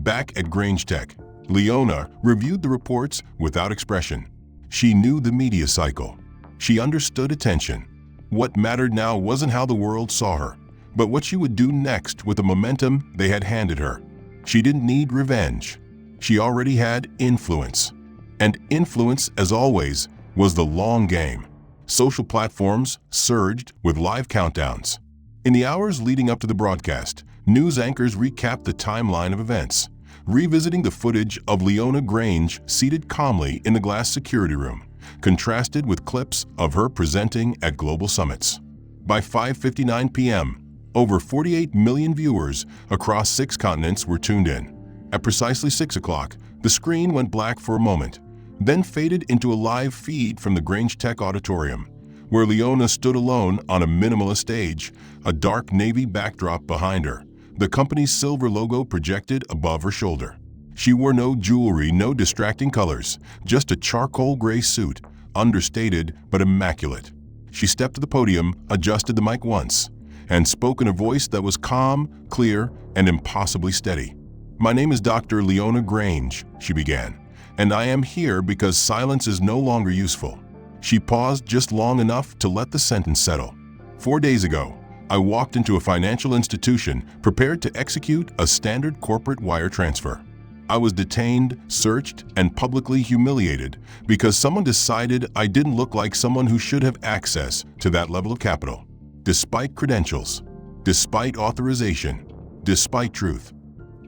Back at Grangetech, Leona reviewed the reports without expression. She knew the media cycle. She understood attention. What mattered now wasn't how the world saw her, but what she would do next with the momentum they had handed her. She didn't need revenge. She already had influence. And influence, as always, was the long game. Social platforms surged with live countdowns. In the hours leading up to the broadcast, news anchors recapped the timeline of events, revisiting the footage of Leona Grange seated calmly in the glass security room, contrasted with clips of her presenting at global summits. By 5:59 p.m., over 48 million viewers across 6 continents were tuned in. At precisely 6 o'clock, the screen went black for a moment, then faded into a live feed from the Grange Tech Auditorium, where Leona stood alone on a minimalist stage, a dark navy backdrop behind her, the company's silver logo projected above her shoulder. She wore no jewelry, no distracting colors, just a charcoal gray suit, understated but immaculate. She stepped to the podium, adjusted the mic once, and spoke in a voice that was calm, clear, and impossibly steady. "My name is Dr. Leona Grange," she began, "and I am here because silence is no longer useful." She paused just long enough to let the sentence settle. 4 days ago, I walked into a financial institution prepared to execute a standard corporate wire transfer. I was detained, searched, and publicly humiliated because someone decided I didn't look like someone who should have access to that level of capital. Despite credentials, despite authorization, despite truth.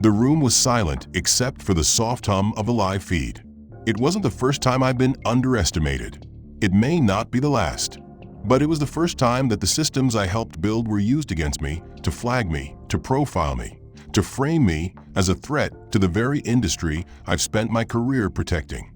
The room was silent except for the soft hum of a live feed. It wasn't the first time I've been underestimated. It may not be the last. But it was the first time that the systems I helped build were used against me, to flag me, to profile me, to frame me as a threat to the very industry I've spent my career protecting.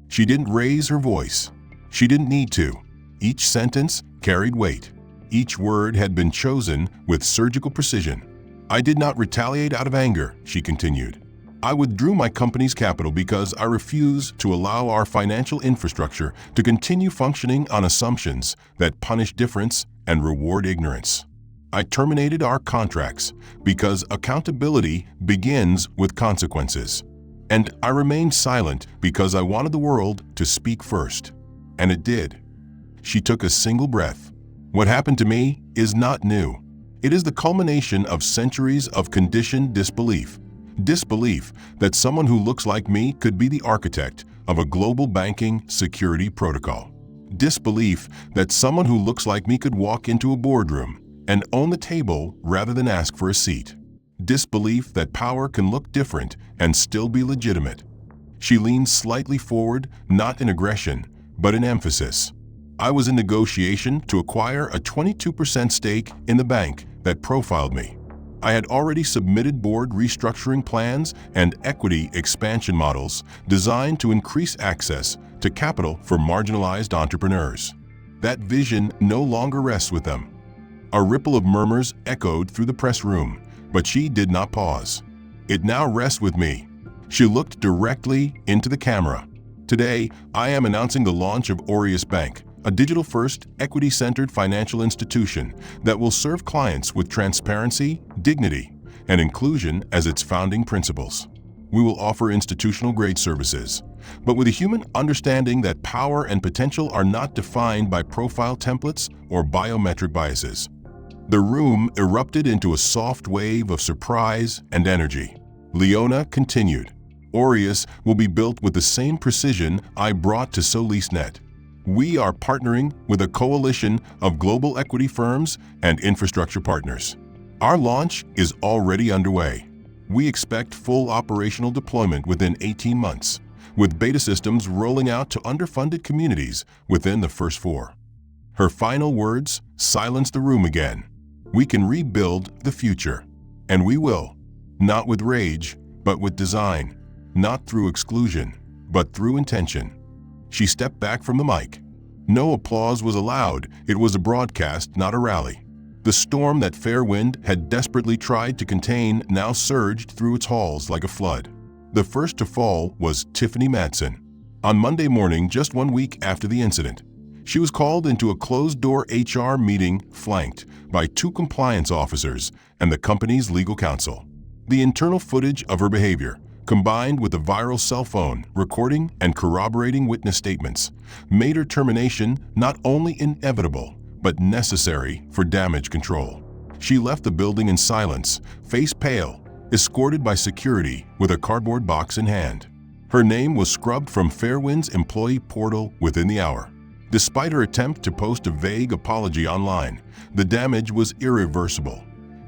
She didn't raise her voice. She didn't need to. Each sentence carried weight. Each word had been chosen with surgical precision. "I did not retaliate out of anger," she continued. "I withdrew my company's capital because I refuse to allow our financial infrastructure to continue functioning on assumptions that punish difference and reward ignorance. I terminated our contracts because accountability begins with consequences. And I remained silent because I wanted the world to speak first. And it did." She took a single breath. "What happened to me is not new. It is the culmination of centuries of conditioned disbelief. Disbelief that someone who looks like me could be the architect of a global banking security protocol. Disbelief that someone who looks like me could walk into a boardroom and own the table rather than ask for a seat. Disbelief that power can look different and still be legitimate." She leaned slightly forward, not in aggression, but in emphasis. "I was in negotiation to acquire a 22% stake in the bank that profiled me. I had already submitted board restructuring plans and equity expansion models designed to increase access to capital for marginalized entrepreneurs. That vision no longer rests with them." A ripple of murmurs echoed through the press room, but she did not pause. "It now rests with me." She looked directly into the camera. "Today, I am announcing the launch of Aureus Bank, a digital-first, equity-centered financial institution that will serve clients with transparency, dignity, and inclusion as its founding principles. We will offer institutional-grade services, but with a human understanding that power and potential are not defined by profile templates or biometric biases." The room erupted into a soft wave of surprise and energy. Leona continued, "Aureus will be built with the same precision I brought to SolisNet. We are partnering with a coalition of global equity firms and infrastructure partners. Our launch is already underway. We expect full operational deployment within 18 months, with beta systems rolling out to underfunded communities within the first 4. Her final words silenced the room again. "We can rebuild the future. And we will. Not with rage, but with design. Not through exclusion, but through intention." She stepped back from the mic. No applause was allowed. It was a broadcast, not a rally. The storm that Fairwind had desperately tried to contain now surged through its halls like a flood. The first to fall was Tiffany Madsen. On Monday morning, just 1 week after the incident, she was called into a closed-door HR meeting flanked by 2 compliance officers and the company's legal counsel. The internal footage of her behavior, combined with a viral cell phone recording and corroborating witness statements, made her termination not only inevitable, but necessary for damage control. She left the building in silence, face pale, escorted by security with a cardboard box in hand. Her name was scrubbed from Fairwind's employee portal within the hour. Despite her attempt to post a vague apology online, the damage was irreversible.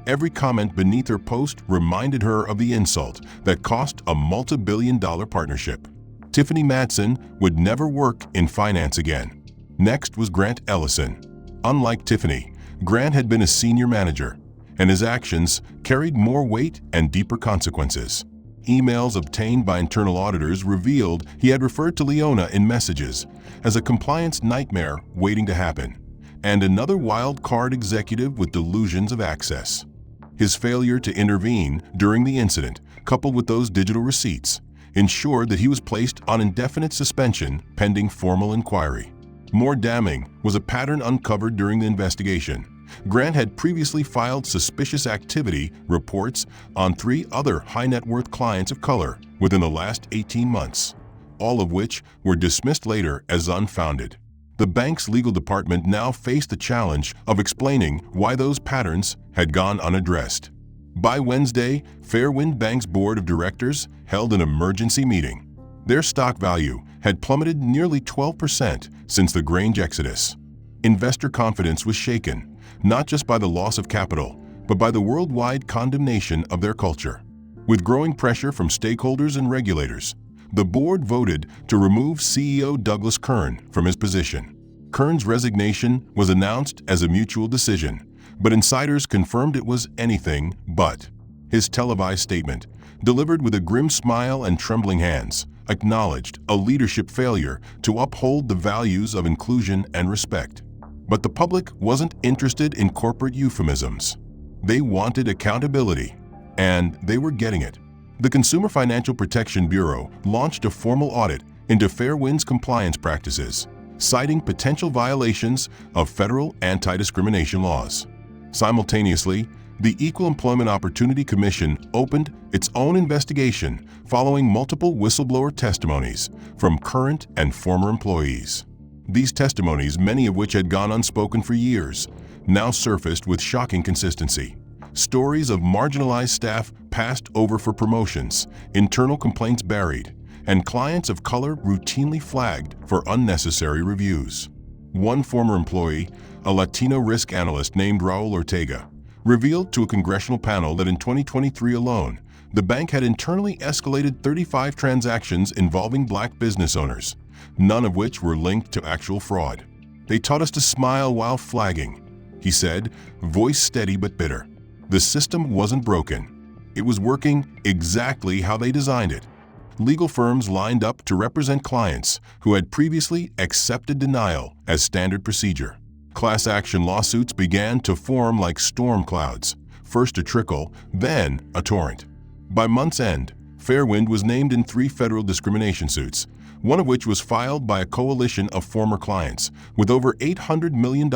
Every comment beneath her post reminded her of the insult that cost a multi-billion-dollar partnership. Tiffany Madsen would never work in finance again. Next was Grant Ellison. Unlike Tiffany, Grant had been a senior manager, and his actions carried more weight and deeper consequences. Emails obtained by internal auditors revealed he had referred to Leona in messages as a compliance nightmare waiting to happen, and another wild card executive with delusions of access. His failure to intervene during the incident, coupled with those digital receipts, ensured that he was placed on indefinite suspension pending formal inquiry. More damning was a pattern uncovered during the investigation. Grant had previously filed suspicious activity reports on 3 other high-net-worth clients of color within the last 18 months, all of which were dismissed later as unfounded. The bank's legal department now faced the challenge of explaining why those patterns had gone unaddressed. By Wednesday, Fairwind Bank's board of directors held an emergency meeting. Their stock value had plummeted nearly 12% since the Grange exodus. Investor confidence was shaken, not just by the loss of capital, but by the worldwide condemnation of their culture. With growing pressure from stakeholders and regulators, the board voted to remove CEO Douglas Kern from his position. Kern's resignation was announced as a mutual decision, but insiders confirmed it was anything but. His televised statement, delivered with a grim smile and trembling hands, acknowledged a leadership failure to uphold the values of inclusion and respect. But the public wasn't interested in corporate euphemisms. They wanted accountability, and they were getting it. The Consumer Financial Protection Bureau launched a formal audit into Fairwind's compliance practices, citing potential violations of federal anti-discrimination laws. Simultaneously, the Equal Employment Opportunity Commission opened its own investigation following multiple whistleblower testimonies from current and former employees. These testimonies, many of which had gone unspoken for years, now surfaced with shocking consistency. Stories of marginalized staff passed over for promotions, internal complaints buried, and clients of color routinely flagged for unnecessary reviews. One former employee, a Latino risk analyst named Raul Ortega, revealed to a congressional panel that in 2023 alone, the bank had internally escalated 35 transactions involving Black business owners, none of which were linked to actual fraud. "They taught us to smile while flagging," he said, voice steady but bitter. The system wasn't broken. It was working exactly how they designed it. Legal firms lined up to represent clients who had previously accepted denial as standard procedure. Class action lawsuits began to form like storm clouds, first a trickle, then a torrent. By month's end, Fairwind was named in 3 federal discrimination suits, one of which was filed by a coalition of former clients with over $800 million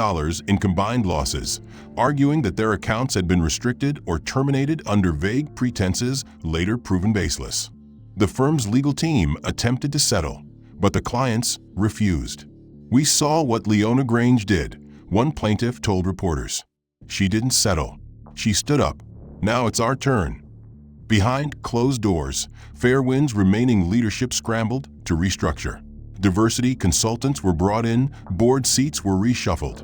in combined losses, arguing that their accounts had been restricted or terminated under vague pretenses later proven baseless. The firm's legal team attempted to settle, but the clients refused. "We saw what Leona Grange did," one plaintiff told reporters. "She didn't settle. She stood up. Now it's our turn." Behind closed doors, Fairwind's remaining leadership scrambled to restructure. Diversity consultants were brought in, board seats were reshuffled,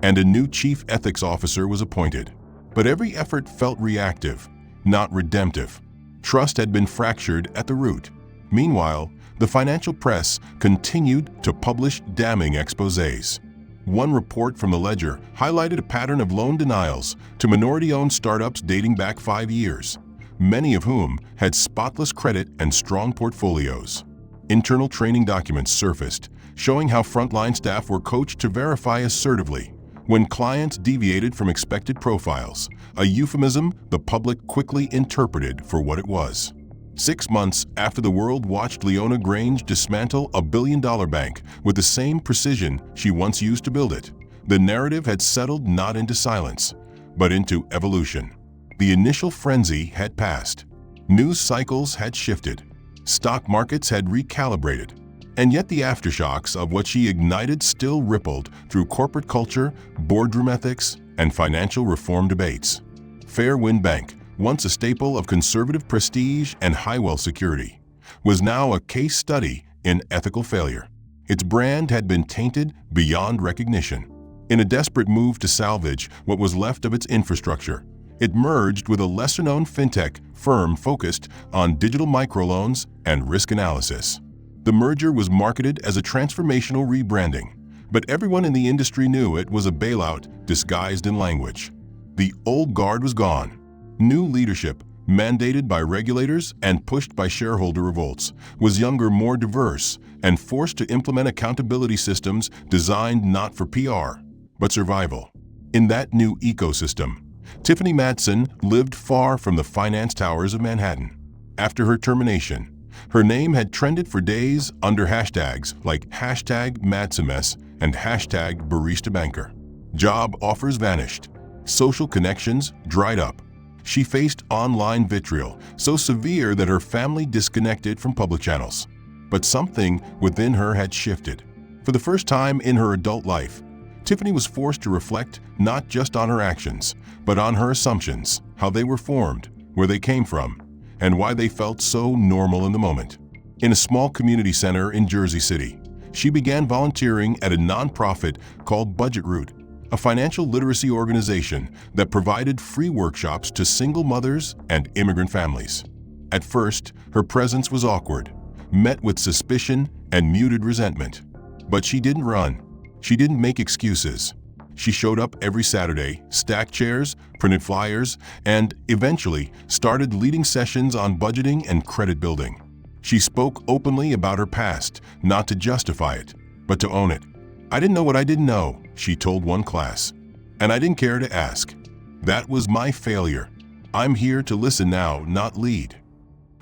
and a new chief ethics officer was appointed. But every effort felt reactive, not redemptive. Trust had been fractured at the root. Meanwhile, the financial press continued to publish damning exposés. One report from the Ledger highlighted a pattern of loan denials to minority-owned startups dating back 5 years, many of whom had spotless credit and strong portfolios. Internal training documents surfaced, showing how frontline staff were coached to verify assertively when clients deviated from expected profiles, a euphemism the public quickly interpreted for what it was. 6 months after the world watched Leona Grange dismantle a billion-dollar bank with the same precision she once used to build it, the narrative had settled not into silence, but into evolution. The initial frenzy had passed. News cycles had shifted. Stock markets had recalibrated. And yet the aftershocks of what she ignited still rippled through corporate culture, boardroom ethics, and financial reform debates. Fairwind Bank, once a staple of conservative prestige and high-wealth security, was now a case study in ethical failure. Its brand had been tainted beyond recognition. In a desperate move to salvage what was left of its infrastructure, it merged with a lesser-known fintech firm focused on digital microloans and risk analysis. The merger was marketed as a transformational rebranding, but everyone in the industry knew it was a bailout disguised in language. The old guard was gone. New leadership, mandated by regulators and pushed by shareholder revolts, was younger, more diverse, and forced to implement accountability systems designed not for PR, but survival. In that new ecosystem, Tiffany Madsen lived far from the finance towers of Manhattan. After her termination, her name had trended for days under hashtags like #MadsenMess and #BaristaBanker. Job offers vanished. Social connections dried up. She faced online vitriol so severe that her family disconnected from public channels. But something within her had shifted. For the first time in her adult life, Tiffany was forced to reflect not just on her actions, but on her assumptions, how they were formed, where they came from, and why they felt so normal in the moment. In a small community center in Jersey City, she began volunteering at a nonprofit called Budget Root, a financial literacy organization that provided free workshops to single mothers and immigrant families. At first, her presence was awkward, met with suspicion and muted resentment. But she didn't run. She didn't make excuses. She showed up every Saturday, stacked chairs, printed flyers, and eventually started leading sessions on budgeting and credit building. She spoke openly about her past, not to justify it, but to own it. "I didn't know what I didn't know," she told one class, "and I didn't care to ask. That was my failure. I'm here to listen now, not lead."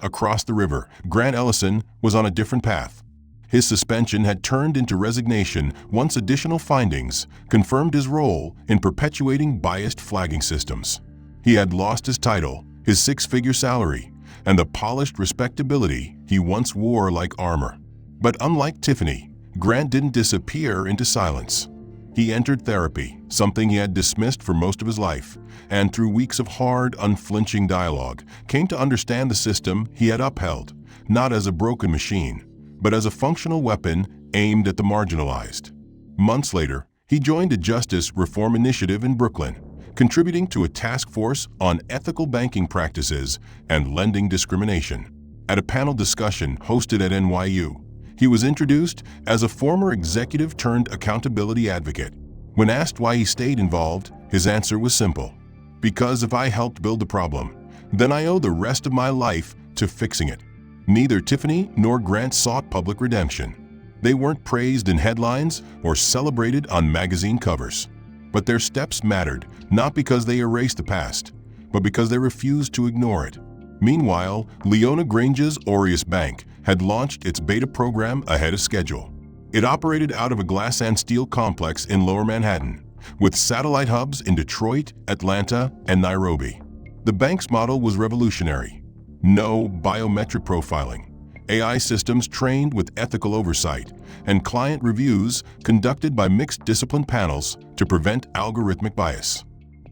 Across the river, Grant Ellison was on a different path. His suspension had turned into resignation once additional findings confirmed his role in perpetuating biased flagging systems. He had lost his title, his six-figure salary, and the polished respectability he once wore like armor. But unlike Tiffany, Grant didn't disappear into silence. He entered therapy, something he had dismissed for most of his life, and through weeks of hard, unflinching dialogue, came to understand the system he had upheld, not as a broken machine, but as a functional weapon aimed at the marginalized. Months later, he joined a justice reform initiative in Brooklyn, contributing to a task force on ethical banking practices and lending discrimination. At a panel discussion hosted at NYU, he was introduced as a former executive turned accountability advocate. When asked why he stayed involved, his answer was simple: "Because if I helped build the problem, then I owe the rest of my life to fixing it." Neither Tiffany nor Grant sought public redemption. They weren't praised in headlines or celebrated on magazine covers. But their steps mattered, not because they erased the past, but because they refused to ignore it. Meanwhile, Leona Grange's Aureus Bank had launched its beta program ahead of schedule. It operated out of a glass and steel complex in Lower Manhattan, with satellite hubs in Detroit, Atlanta, and Nairobi. The bank's model was revolutionary. No biometric profiling, AI systems trained with ethical oversight, and client reviews conducted by mixed discipline panels to prevent algorithmic bias.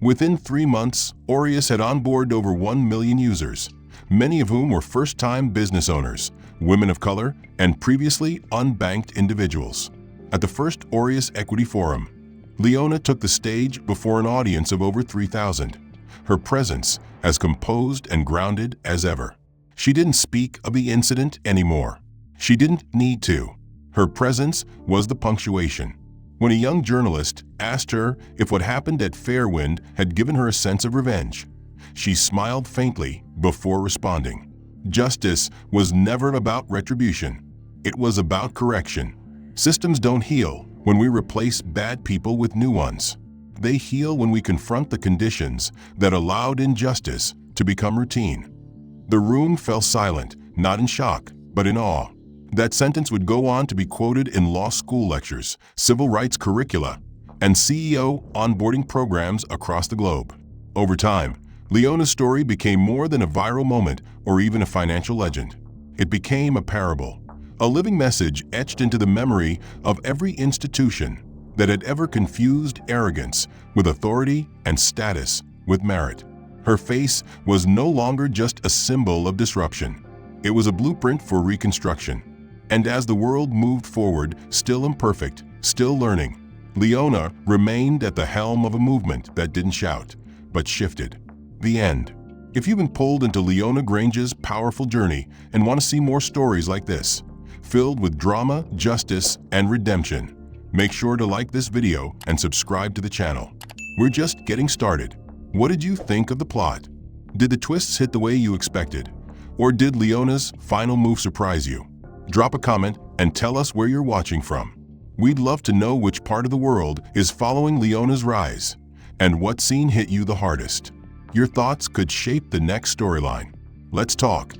Within 3 months, Aureus had onboarded over 1 million users, many of whom were first-time business owners, women of color, and previously unbanked individuals. At the first Aureus Equity Forum, Leona took the stage before an audience of over 3,000. Her presence as composed and grounded as ever. She didn't speak of the incident anymore. She didn't need to. Her presence was the punctuation. When a young journalist asked her if what happened at Fairwind had given her a sense of revenge, she smiled faintly before responding. Justice was never about retribution. It was about correction. Systems don't heal when we replace bad people with new ones. They heal when we confront the conditions that allowed injustice to become routine. The room fell silent, not in shock, but in awe. That sentence would go on to be quoted in law school lectures, civil rights curricula, and CEO onboarding programs across the globe. Over time, Leona's story became more than a viral moment or even a financial legend. It became a parable, a living message etched into the memory of every institution that had ever confused arrogance with authority and status with merit. Her face was no longer just a symbol of disruption. It was a blueprint for reconstruction. And as the world moved forward, still imperfect, still learning, Leona remained at the helm of a movement that didn't shout, but shifted. The end. If you've been pulled into Leona Grange's powerful journey and want to see more stories like this, filled with drama, justice, and redemption. Make sure to like this video and subscribe to the channel. We're just getting started. What did you think of the plot? Did the twists hit the way you expected? Or did Leona's final move surprise you? Drop a comment and tell us where you're watching from. We'd love to know which part of the world is following Leona's rise, and what scene hit you the hardest. Your thoughts could shape the next storyline. Let's talk.